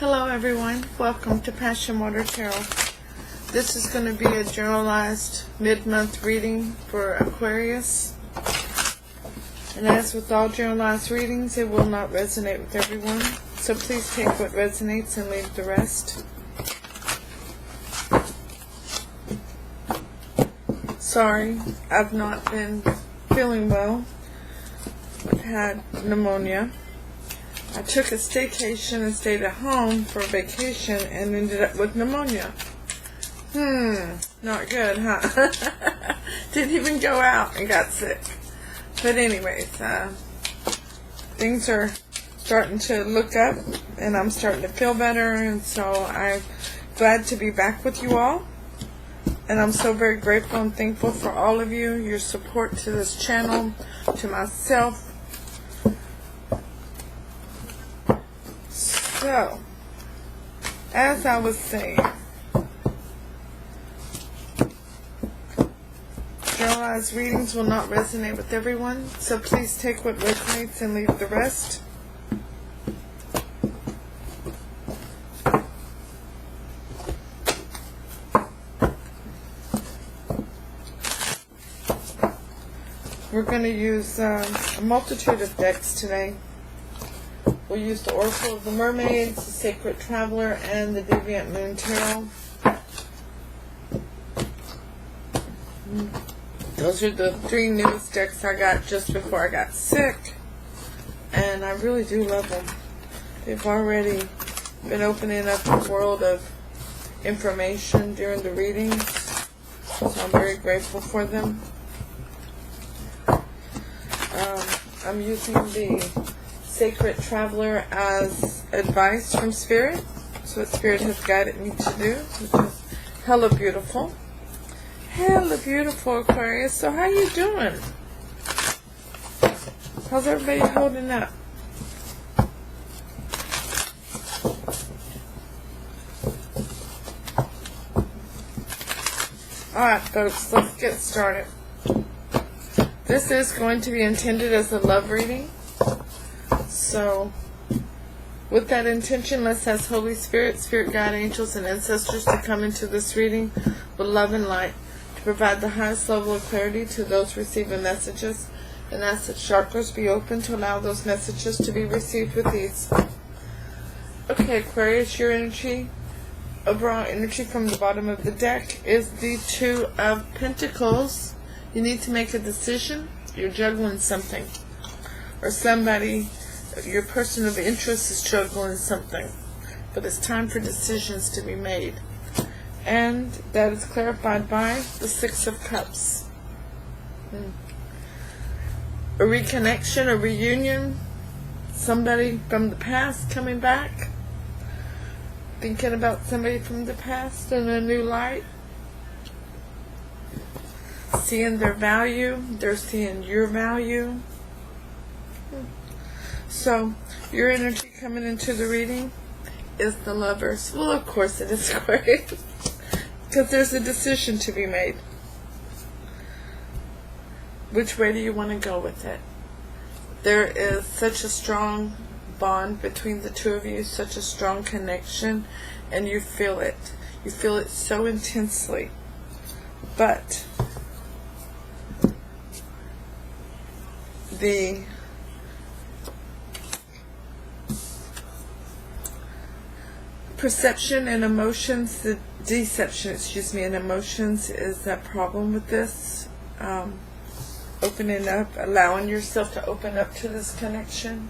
Hello everyone, welcome to PassionWater Tarot. This is going to be a generalized mid-month reading for Aquarius. And as with all generalized readings, it will not resonate with everyone. So please take what resonates and leave the rest. Sorry, I've not been feeling well. I've had pneumonia. I took a staycation and stayed at home for a vacation and ended up with pneumonia. Not good, huh? Didn't even go out and got sick. But anyways, things are starting to look up and I'm starting to feel better, and so I'm glad to be back with you all. And I'm so very grateful and thankful for all of you, your support to this channel, to myself. So, as I was saying, generalized readings will not resonate with everyone, so please take what resonates and leave the rest. We're going to use a multitude of decks today. We'll use the Oracle of the Mermaids, the Sacred Traveler, and the Deviant Moon Tarot. Those are the three newest decks I got just before I got sick, and I really do love them. They've already been opening up a world of information during the readings, so I'm very grateful for them. I'm using the Sacred Traveler as advice from Spirit. So what Spirit has guided me to do, which is hella beautiful. Hella beautiful, Aquarius. So how you doing? How's everybody holding up? Alright folks, let's get started. This is going to be intended as a love reading. So, with that intention, let's ask Holy Spirit, Spirit Guide, Angels, and Ancestors to come into this reading with love and light, to provide the highest level of clarity to those receiving messages, and ask that chakras be open to allow those messages to be received with ease. Okay, Aquarius, your energy, overall energy from the bottom of the deck is the Two of Pentacles. You need to make a decision. You're juggling something, or somebody, your person of interest is juggling something, but it's time for decisions to be made, and that is clarified by the Six of Cups. A reconnection, a reunion, somebody from the past coming back, thinking about somebody from the past in a new light, seeing their value, they're seeing your value. So, your energy coming into the reading is the Lovers. Well, of course it is, Aquarius, because there's a decision to be made. Which way do you want to go with it? There is such a strong bond between the two of you, such a strong connection, and you feel it. You feel it so intensely. But the perception and emotions, the deception, and emotions is that problem with this. Opening up, allowing yourself to open up to this connection.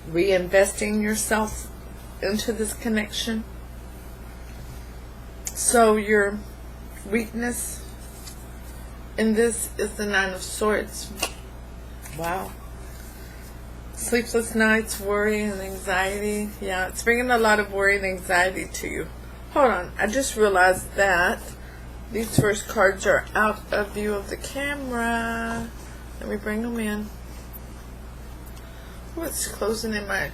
Reinvesting yourself into this connection. So your weakness in this is the Nine of Swords. Wow. Sleepless nights, worry and anxiety. Yeah, it's bringing a lot of worry and anxiety to you. Hold on, I just realized that these first cards are out of view of the camera. Let me bring them in. Oh, it's closing in my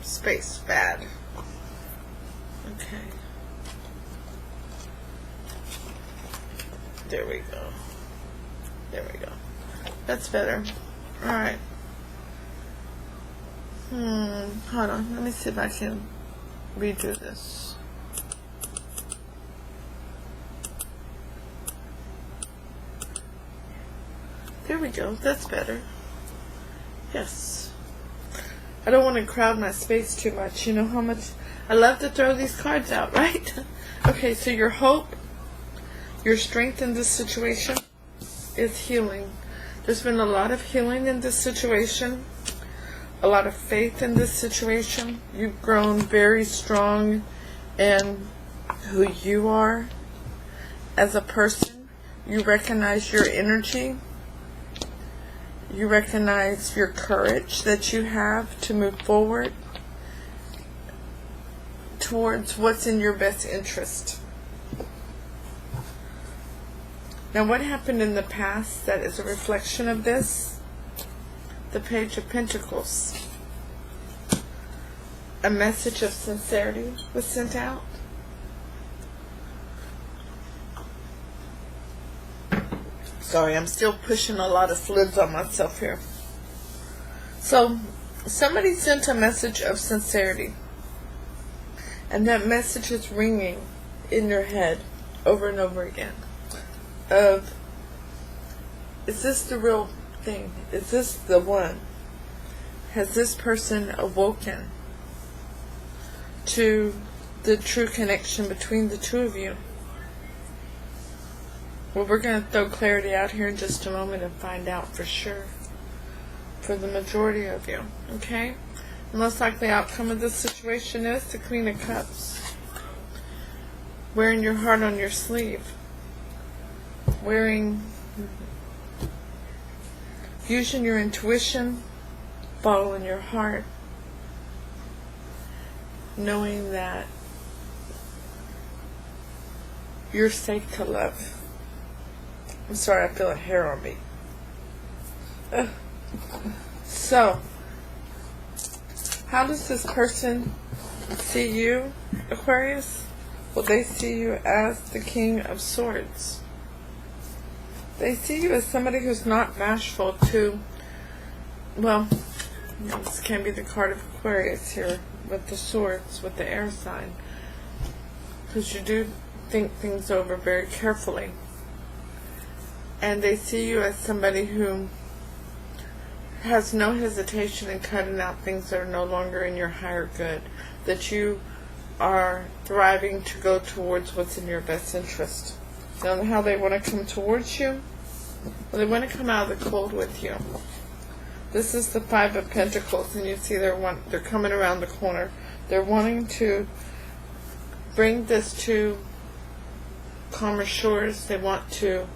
space. Bad. Okay. There we go. There we go. That's better. Alright. Hold on. Let me see if I can redo this. There we go. That's better. Yes. I don't want to crowd my space too much. You know how much I love to throw these cards out, right? Okay, so your hope, your strength in this situation is healing. There's been a lot of healing in this situation, a lot of faith in this situation. You've grown very strong in who you are as a person. You recognize your energy. You recognize your courage that you have to move forward towards what's in your best interest. Now, what happened in the past that is a reflection of this? The Page of Pentacles. A message of sincerity was sent out. Sorry, I'm still pushing a lot of fluids on myself here. So, somebody sent a message of sincerity. And that message is ringing in your head over and over again. Of, is this the real thing? Is this the one? Has this person awoken to the true connection between the two of you? Well, we're going to throw clarity out here in just a moment and find out for sure. For the majority of you. Okay? The most likely outcome of this situation is the Queen of Cups. Wearing your heart on your sleeve. Using your intuition. Following your heart. Knowing that you're safe to love. I'm sorry, I feel a hair on me. So, how does this person see you, Aquarius? Well, they see you as the King of Swords. They see you as somebody who's not bashful to, well, this can be the card of Aquarius here with the swords, with the air sign. Because you do think things over very carefully. And they see you as somebody who has no hesitation in cutting out things that are no longer in your higher good. That you are thriving to go towards what's in your best interest. Now, how they want to come towards you? Well, they want to come out of the cold with you. This is the Five of Pentacles, and you see they're coming around the corner. They're wanting to bring this to calmer shores. They want to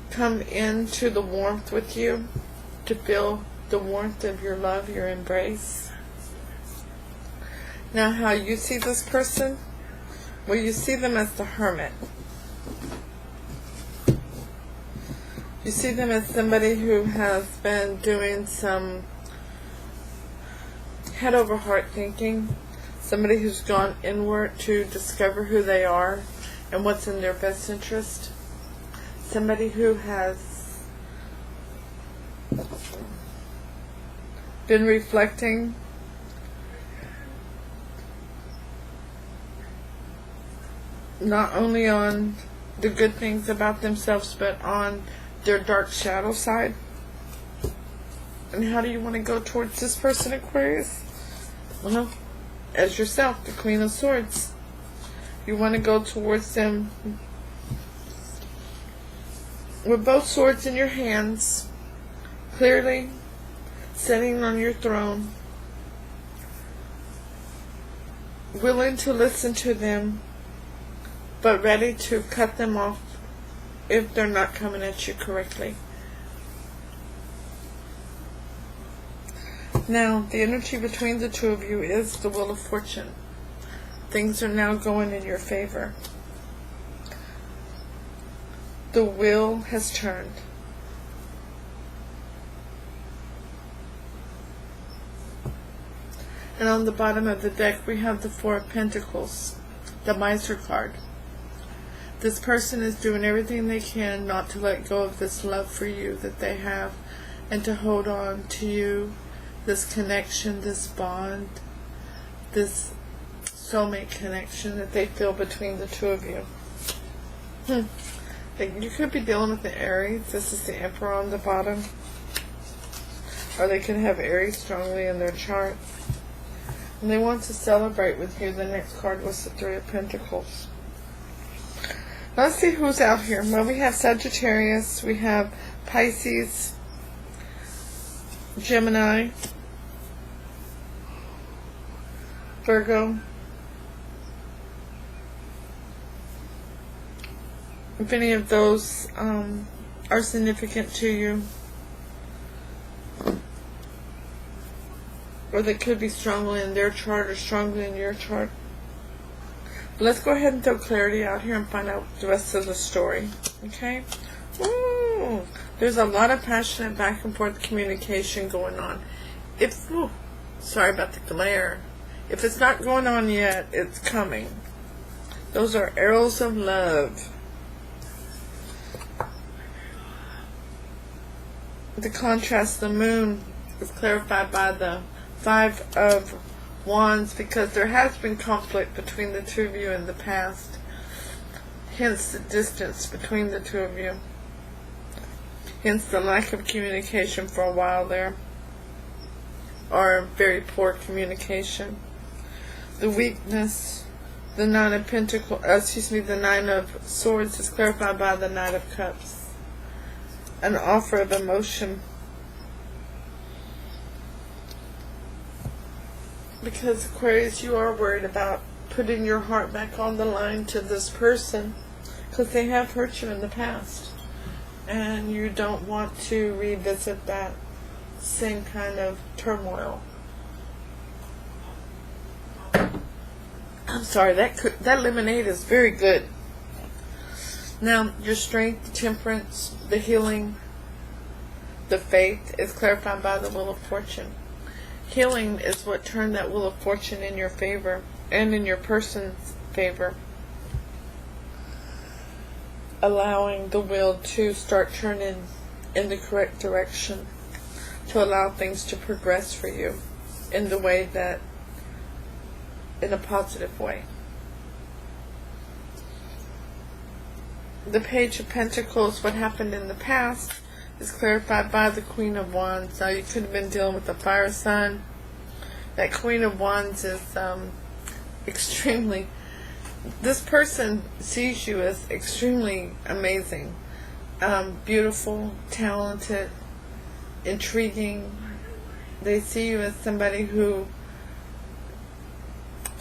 come into the warmth with you, to feel the warmth of your love, your embrace. Now, how you see this person? Well, you see them as the Hermit. You see them as somebody who has been doing some head over heart thinking. Somebody who's gone inward to discover who they are and what's in their best interest. Somebody who has been reflecting not only on the good things about themselves, but on their dark shadow side. And how do you want to go towards this person, Aquarius? Well, as yourself, the Queen of Swords. You want to go towards them with both swords in your hands, clearly sitting on your throne, willing to listen to them, but ready to cut them off if they're not coming at you correctly. Now, the energy between the two of you is the Wheel of Fortune. Things are now going in your favor. The wheel has turned. And on the bottom of the deck we have the Four of Pentacles, the Miser card. This person is doing everything they can not to let go of this love for you that they have, and to hold on to you, this connection, this bond, this soulmate connection that they feel between the two of you. You could be dealing with the Aries. This is the Emperor on the bottom. Or they could have Aries strongly in their chart. And they want to celebrate with you. The next card was the Three of Pentacles. Let's see who's out here. Well, we have Sagittarius. We have Pisces, Gemini, Virgo. If any of those are significant to you, or they could be strongly in their chart or strongly in your chart. But let's go ahead and throw clarity out here and find out the rest of the story. Okay? Ooh, there's a lot of passionate back and forth communication going on. Sorry about the glare. If it's not going on yet, it's coming. Those are arrows of love. The contrast, the moon, is clarified by the Five of Wands, because there has been conflict between the two of you in the past. Hence the distance between the two of you. Hence the lack of communication for a while there. Or very poor communication. The weakness, the Nine of Pentacles, the Nine of Swords is clarified by the Knight of Cups. An offer of emotion. Because Aquarius, you are worried about putting your heart back on the line to this person, because they have hurt you in the past, and you don't want to revisit that same kind of turmoil. I'm sorry, that lemonade is very good. Now, your strength, the temperance, the healing, the faith is clarified by the Wheel of Fortune. Healing is what turned that Wheel of Fortune in your favor and in your person's favor. Allowing the wheel to start turning in the correct direction, to allow things to progress for you in the way that, in a positive way. The Page of Pentacles, what happened in the past, is clarified by the Queen of Wands. Now, you could have been dealing with a fire sign. That Queen of Wands is extremely... This person sees you as extremely amazing. Beautiful, talented, intriguing. They see you as somebody who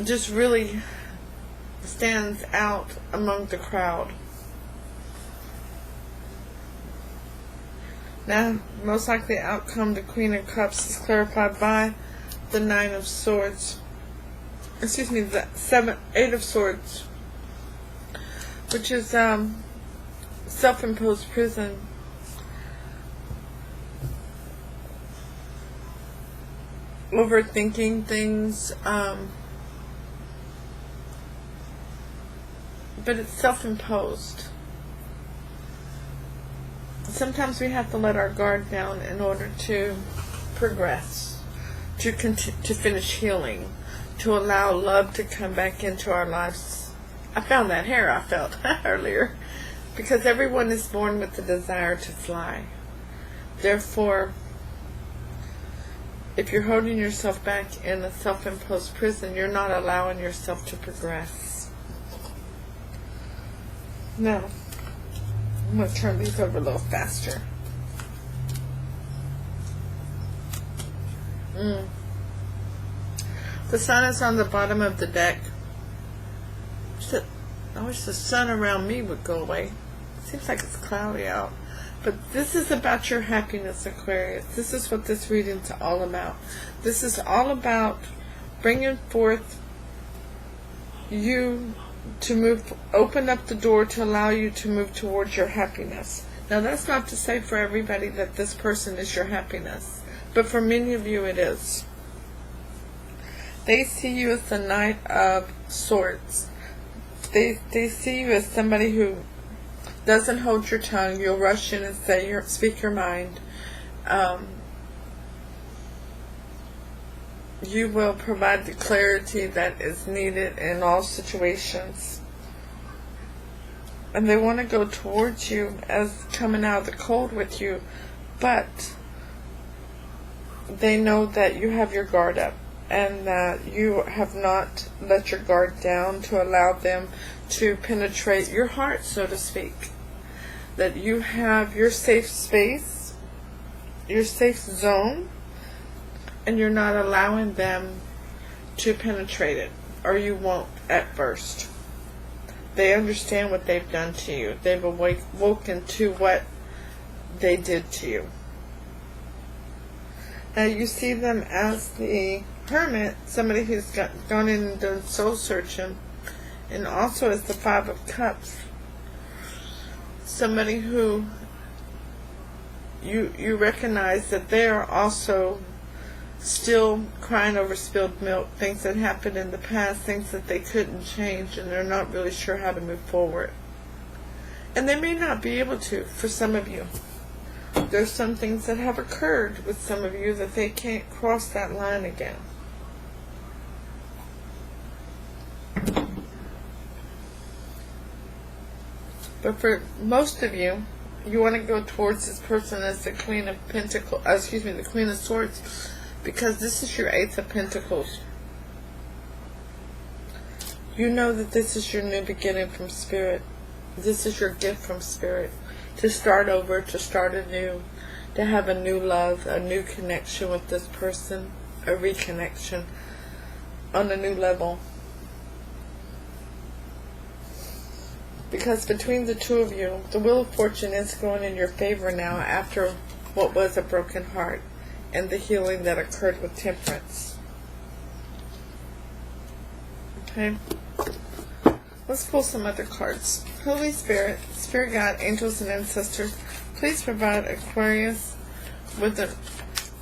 just really stands out among the crowd. Now, most likely outcome, the Queen of Cups is clarified by the Nine of Swords. The Eight of Swords, which is self-imposed prison. Overthinking things, but it's self-imposed. Sometimes we have to let our guard down in order to progress, to finish healing, to allow love to come back into our lives. I found that hair I felt earlier, because everyone is born with the desire to fly. Therefore, if you're holding yourself back in a self-imposed prison, you're not allowing yourself to progress. Now, I'm going to turn these over a little faster. The sun is on the bottom of the deck. I wish the sun around me would go away. Seems like it's cloudy out. But this is about your happiness, Aquarius. This is what this reading's all about. This is all about bringing forth you to open up the door to allow you to move towards your happiness. Now, that's not to say for everybody that this person is your happiness, but for many of you it is. They see you as the Knight of Swords. They see you as somebody who doesn't hold your tongue. You'll rush in and speak your mind. You will provide the clarity that is needed in all situations. And they want to go towards you as coming out of the cold with you, but they know that you have your guard up and that you have not let your guard down to allow them to penetrate your heart, so to speak. That you have your safe space, your safe zone, and you're not allowing them to penetrate it, or you won't at first. They understand what they've done to you. They've awoken to what they did to you. Now you see them as the Hermit, somebody who's gone in and done soul searching, and also as the Five of Cups, somebody who you recognize that they are also still crying over spilled milk, things that happened in the past, things that they couldn't change, and they're not really sure how to move forward. And they may not be able to for some of you. There's some things that have occurred with some of you that they can't cross that line again. But for most of you, you want to go towards this person as the Queen of Pentacles, the Queen of Swords, because this is your Ace of Pentacles. You know that this is your new beginning from Spirit. This is your gift from Spirit. To start over, to start anew, to have a new love, a new connection with this person, a reconnection on a new level. Because between the two of you, the Wheel of Fortune is going in your favor now after what was a broken heart and the healing that occurred with Temperance. Okay? Let's pull some other cards. Holy Spirit, Spirit Guide, Angels, and Ancestors, please provide Aquarius with an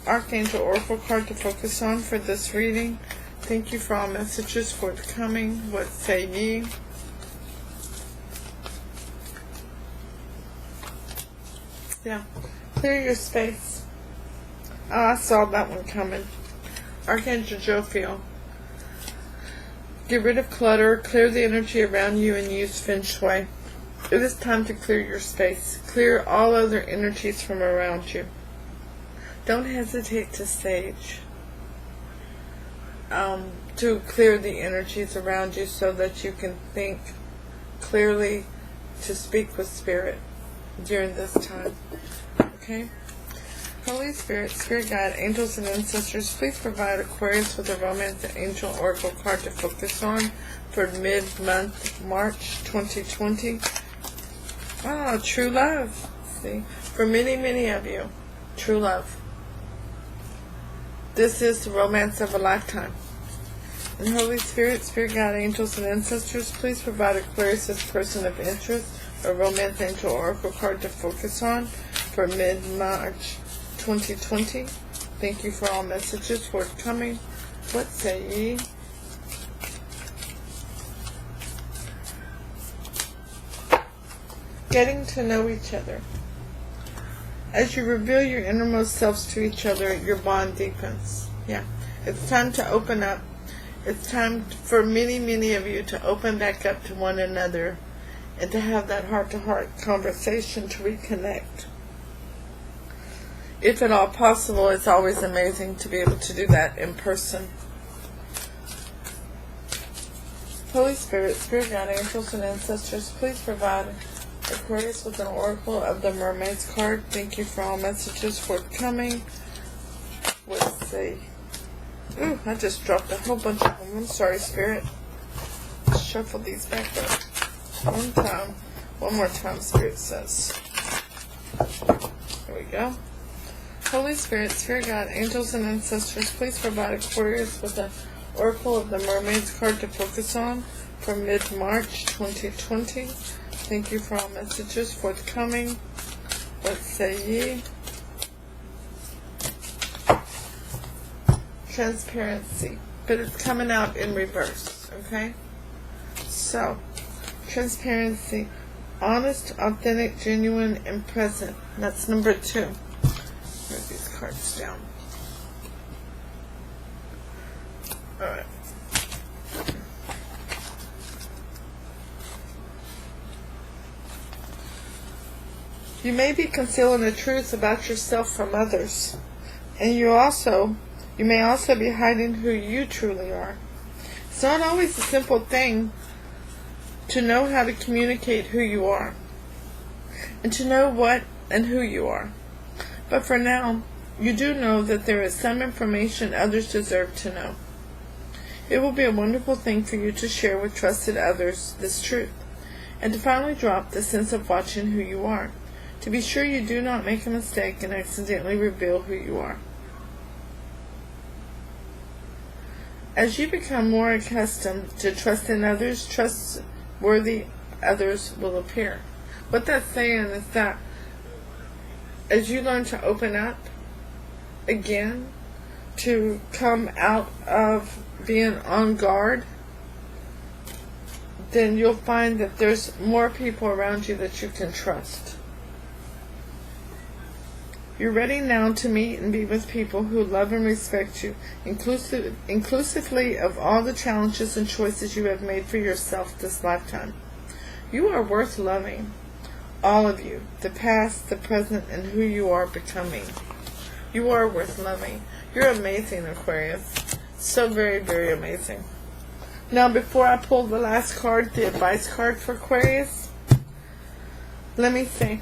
Archangel Oracle card to focus on for this reading. Thank you for all messages forthcoming. What say ye? Yeah. Clear your space. Oh, I saw that one coming. Archangel Jophiel. Get rid of clutter, clear the energy around you, and use Feng Shui. It is time to clear your space. Clear all other energies from around you. Don't hesitate to sage. To clear the energies around you so that you can think clearly, to speak with Spirit during this time. Okay? Holy Spirit, Spirit Guide, Angels, and Ancestors, please provide Aquarius with a Romance Angel Oracle card to focus on for mid-month March 2020. Ah, true love. See? For many, many of you, true love. This is the romance of a lifetime. And Holy Spirit, Spirit Guide, Angels, and Ancestors, please provide Aquarius' person of interest a Romance Angel Oracle card to focus on for mid-March 2020. Thank you for all messages forthcoming. What say ye? Getting to know each other. As you reveal your innermost selves to each other, your bond deepens. Yeah. It's time to open up. It's time for many, many of you to open back up to one another and to have that heart-to-heart conversation to reconnect. If at all possible, it's always amazing to be able to do that in person. Holy Spirit, Spirit Guide, Angels, and Ancestors, please provide Aquarius with an Oracle of the Mermaid's card. Thank you for all messages forthcoming. Let's see. Ooh, I just dropped a whole bunch of them. I'm sorry, Spirit. Shuffle these back up. One more time, Spirit says. There we go. Holy Spirit, Spirit Guide, Angels, and Ancestors, please provide Aquarius with an Oracle of the Mermaid's card to focus on for mid-March 2020. Thank you for all messages forthcoming. What say ye? Transparency. But it's coming out in reverse, okay? So, transparency. Honest, authentic, genuine, and present. That's number 2. Move these cards down. Alright. You may be concealing the truth about yourself from others. And you may also be hiding who you truly are. It's not always a simple thing to know how to communicate who you are, and to know what and who you are. But for now, you do know that there is some information others deserve to know. It will be a wonderful thing for you to share with trusted others this truth, and to finally drop the sense of watching who you are, to be sure you do not make a mistake and accidentally reveal who you are. As you become more accustomed to trusting others, trustworthy others will appear. What that's saying is that as you learn to open up again, to come out of being on guard, then you'll find that there's more people around you that you can trust. You're ready now to meet and be with people who love and respect you, inclusively of all the challenges and choices you have made for yourself this lifetime. You are worth loving. All of you, the past, the present, and who you are becoming. You are worth loving. You're amazing, Aquarius. So very, very amazing. Now, before I pull the last card, the advice card for Aquarius, let me say,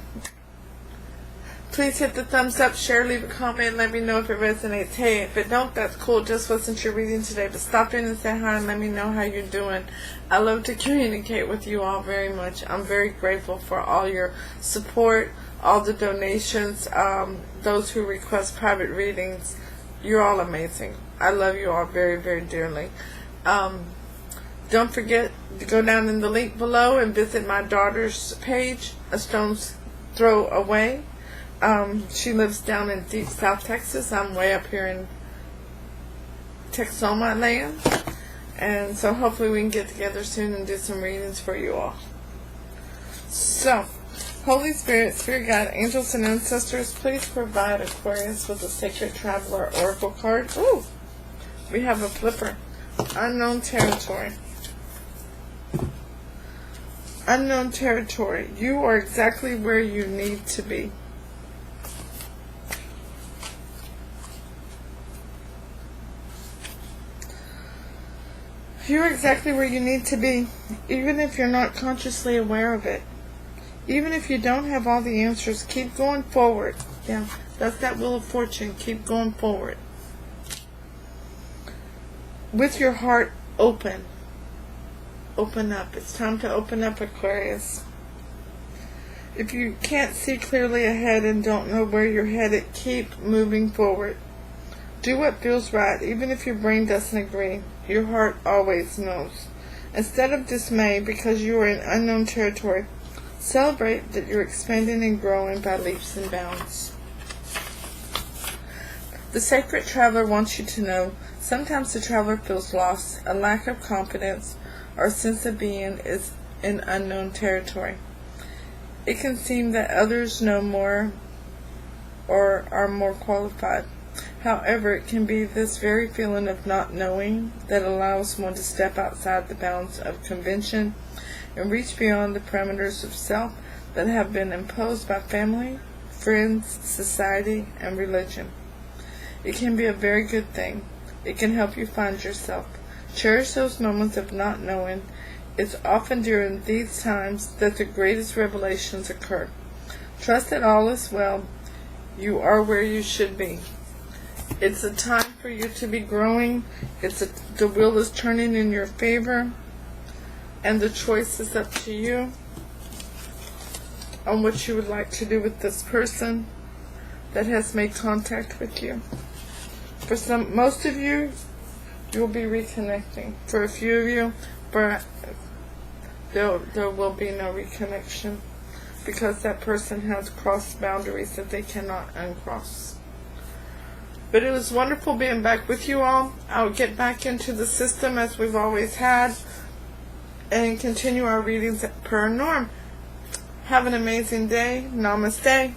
please hit the thumbs up, share, leave a comment, let me know if it resonates. Hey, if it don't, that's cool. Just wasn't your reading today, but stop in and say hi and let me know how you're doing. I love to communicate with you all very much. I'm very grateful for all your support, all the donations, those who request private readings. You're all amazing. I love you all very, very dearly. Don't forget to go down in the link below and visit my daughter's page, AStonesThrowAway. She lives down in deep South Texas. I'm way up here in Texoma land. And so hopefully we can get together soon and do some readings for you all. So, Holy Spirit, Spirit Guide, Angels, and Ancestors, please provide Aquarius with a Sacred Traveler Oracle card. Ooh, we have a flipper. Unknown territory. Unknown territory. You are exactly where you need to be. You're exactly where you need to be, even if you're not consciously aware of it. Even if you don't have all the answers, keep going forward. Yeah, that's that Wheel of Fortune. Keep going forward. With your heart open. Open up. It's time to open up, Aquarius. If you can't see clearly ahead and don't know where you're headed, keep moving forward. Do what feels right, even if your brain doesn't agree. Your heart always knows. Instead of dismay because you are in unknown territory, celebrate that you're expanding and growing by leaps and bounds. The Sacred Traveler wants you to know sometimes the traveler feels lost, a lack of confidence, or sense of being is in unknown territory. It can seem that others know more or are more qualified. However, it can be this very feeling of not knowing that allows one to step outside the bounds of convention and reach beyond the parameters of self that have been imposed by family, friends, society, and religion. It can be a very good thing. It can help you find yourself. Cherish those moments of not knowing. It's often during these times that the greatest revelations occur. Trust that all is well. You are where you should be. It's a time for you to be growing. The wheel is turning in your favor. And the choice is up to you on what you would like to do with this person that has made contact with you. For most of you, you'll be reconnecting. For a few of you, there will be no reconnection because that person has crossed boundaries that they cannot uncross. But it was wonderful being back with you all. I'll get back into the system as we've always had and continue our readings per norm. Have an amazing day. Namaste.